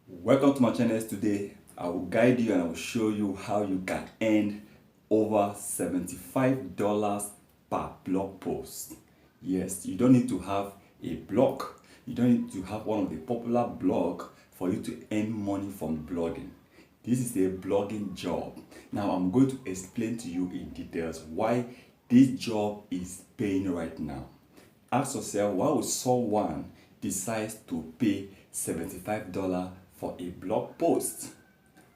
Welcome to my channel. Today I will guide you and I will show you how you can earn over $75 per blog post. Yes, you don't need to have a blog. You don't need to have one of the popular blog for you to earn money from blogging. This is a blogging job. Now I'm going to explain to you in details why this job is paying right now. Ask yourself, why would someone decide to pay $75 for a blog post?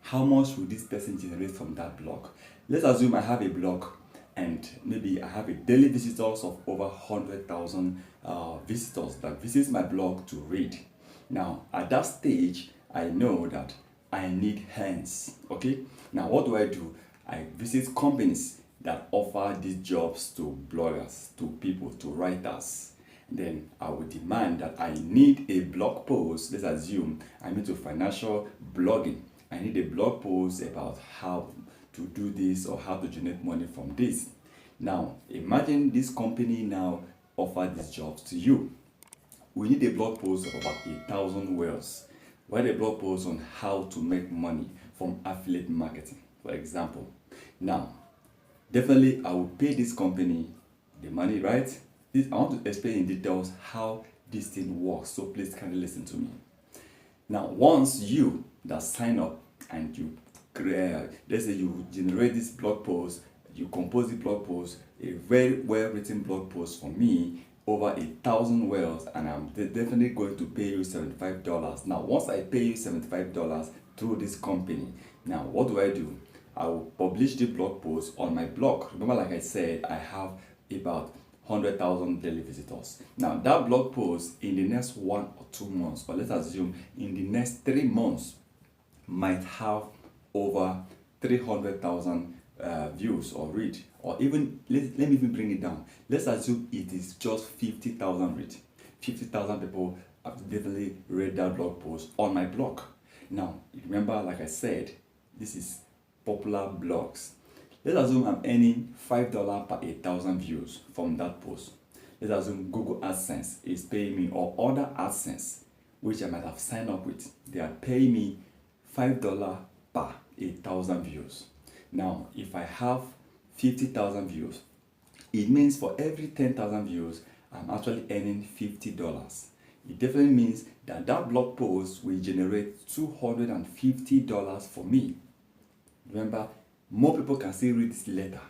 How much will this person generate from that blog? Let's assume I have a blog and maybe I have a daily visitors of over 100,000 visitors that visits my blog to read. Now, at that stage, I know that I need hands. Okay? Now, what do? I visit companies that offer these jobs to bloggers, to people, to writers. Then I will demand that I need a blog post. Let's assume I'm into financial blogging. I need a blog post about how to do this or how to generate money from this. Now, imagine this company now offer these jobs to you. We need a blog post of about 1,000 words. Write a blog post on how to make money from affiliate marketing, for example. Now, definitely I will pay this company the money, right? I want to explain in details how this thing works, so please kindly listen to me. Now, once you that sign up and you create, let's say you generate this blog post, you compose the blog post, a very well written blog post for me, over 1,000 words, and I'm definitely going to pay you $75. Now, once I pay you $75 through this company, now what do? I will publish the blog post on my blog. Remember, like I said, I have about 100,000 daily visitors. Now, that blog post in the next 1 or 2 months, or let's assume in the next 3 months, might have over 300,000 views or read, or even let me even bring it down. Let's assume it is just 50,000 read. 50,000 people have definitely read that blog post on my blog. Now, remember, like I said, this is popular blogs. Let's assume I'm earning $5 per 1,000 views from that post. Let's assume Google AdSense is paying me, or other AdSense, which I might have signed up with. They are paying me $5 per 1,000 views. Now, if I have 50,000 views, it means for every 10,000 views, I'm actually earning $50. It definitely means that that blog post will generate $250 for me. Remember, more people can still read this later,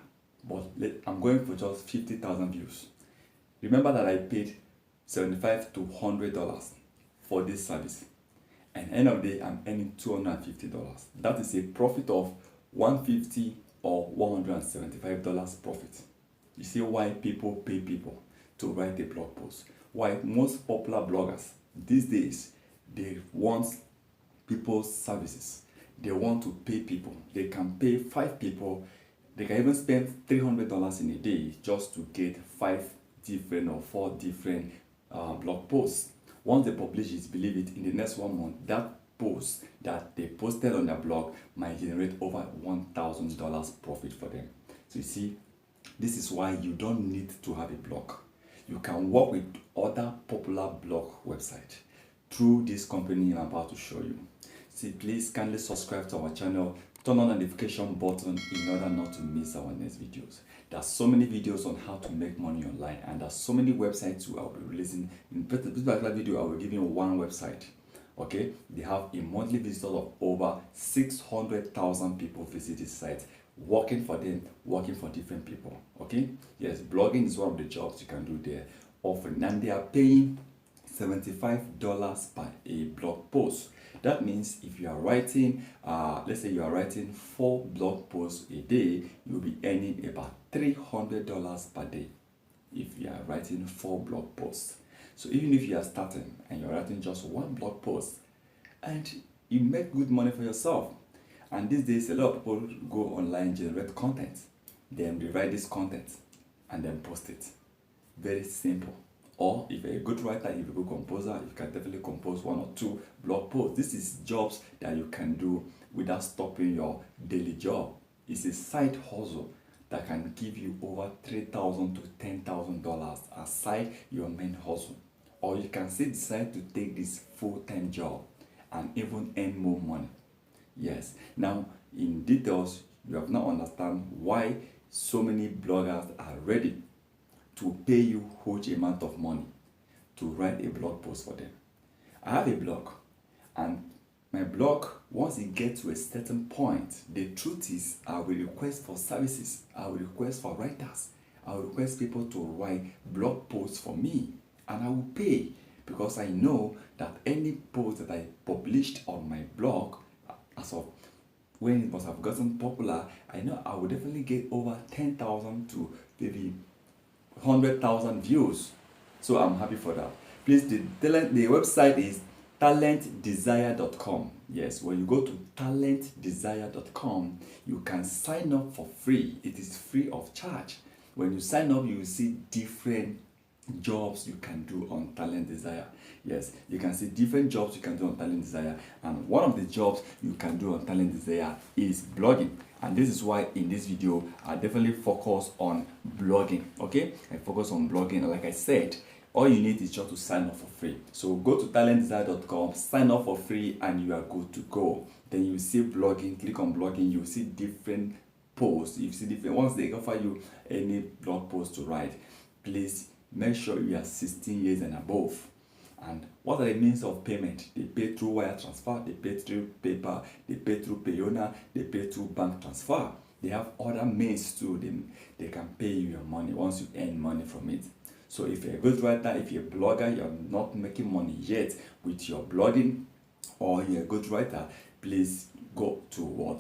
but I'm going for just 50,000 views. Remember that I paid $75 to $100 for this service, and end of the day, I'm earning $250. That is a profit of $150 or $175 profit. You see why people pay people to write a blog post. Why most popular bloggers these days, they want people's services. They want to pay people. They can pay 5 people. They can even spend $300 in a day just to get 5 different or 4 different blog posts. Once they publish it, believe it, in the next 1 month, that post that they posted on their blog might generate over $1,000 profit for them. So you see, this is why you don't need to have a blog. You can work with other popular blog websites through this company I'm about to show you. See, please kindly subscribe to our channel, turn on the notification button in order not to miss our next videos. There are so many videos on how to make money online, and there are so many websites I will be releasing. In this particular video, I will give you one website. Okay, they have a monthly visitors of over 600,000 people visit this site, working for them, working for different people. Okay, yes, blogging is one of the jobs you can do there often, and they are paying $75 per a blog post. That means if you are writing, let's say you are writing 4 blog posts a day, you'll be earning about $300 per day if you are writing 4 blog posts. So even if you are starting and you're writing just 1 blog post, and you make good money for yourself. And these days, a lot of people go online, generate content, then they write this content and then post it. Very simple. Or if you're a good writer, if you're a good composer, you can definitely compose 1 or 2 blog posts. This is jobs that you can do without stopping your daily job. It's a side hustle that can give you over $3,000 to $10,000 aside your main hustle. Or you can still decide to take this full-time job and even earn more money. Yes. Now, in details, you have now understand why so many bloggers are ready to pay you huge amount of money to write a blog post for them. I have a blog, and my blog, once it gets to a certain point, the truth is I will request for services, I will request for writers, I will request people to write blog posts for me, and I will pay, because I know that any post that I published on my blog, as of when it must have gotten popular, I know I will definitely get over 10,000 to maybe 100,000 views. So I'm happy for that. Please, the website is talentdesire.com. Yes, when you go to talentdesire.com, you can sign up for free. It is free of charge. When you sign up, you will see different jobs you can do on Talent Desire. Yes, you can see different jobs you can do on Talent Desire, and one of the jobs you can do on Talent Desire is blogging. And this is why in this video I definitely focus on blogging. Okay, I focus on blogging, and like I said, all you need is just to sign up for free. So go to talentdesire.com, sign up for free, and you are good to go. Then you see blogging, click on blogging, you see different posts. You see different, once they offer you any blog post to write, please make sure you are 16 years and above. And what are the means of payment? They pay through wire transfer, they pay through PayPal, they pay through Payoneer, they pay through bank transfer. They have other means too. They can pay you your money once you earn money from it. So if you're a ghostwriter, if you're a blogger, you're not making money yet with your blogging, or you're a ghostwriter, please go to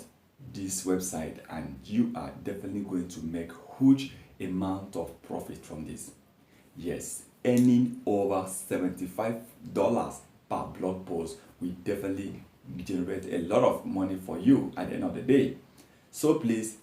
this website, and you are definitely going to make huge amount of profit from this. Yes, earning over $75 per blog post will definitely generate a lot of money for you at the end of the day. So please,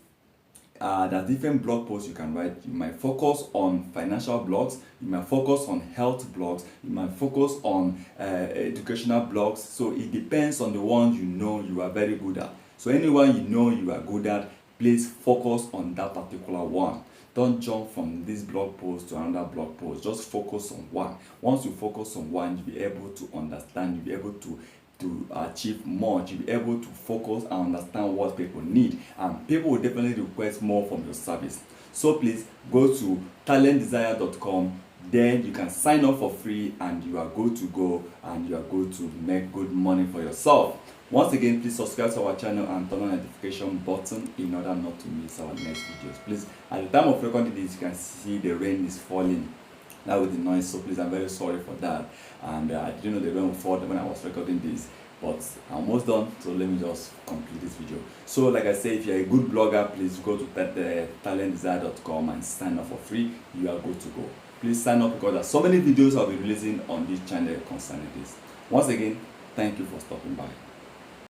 there are different blog posts you can write. You might focus on financial blogs, you might focus on health blogs, you might focus on educational blogs. So it depends on the one you know you are very good at. So anyone you know you are good at, please focus on that particular one. Don't jump from this blog post to another blog post. Just focus on one. Once you focus on one, you'll be able to understand, you'll be able to achieve more, you'll be able to focus and understand what people need, and people will definitely request more from your service. So please go to talentdesire.com, then you can sign up for free, and you are good to go, and you are good to make good money for yourself. Once again, please subscribe to our channel and turn on the notification button in order not to miss our next videos. Please, at the time of recording this, you can see the rain is falling. That with the noise, so please, I'm very sorry for that. And I didn't know the rain would fall when I was recording this, but I'm almost done, so let me just complete this video. So like I say, if you're a good blogger, please go to talentdesire.com and sign up for free. You are good to go. Please sign up, because there are so many videos I'll be releasing on this channel concerning this. Once again, thank you for stopping by.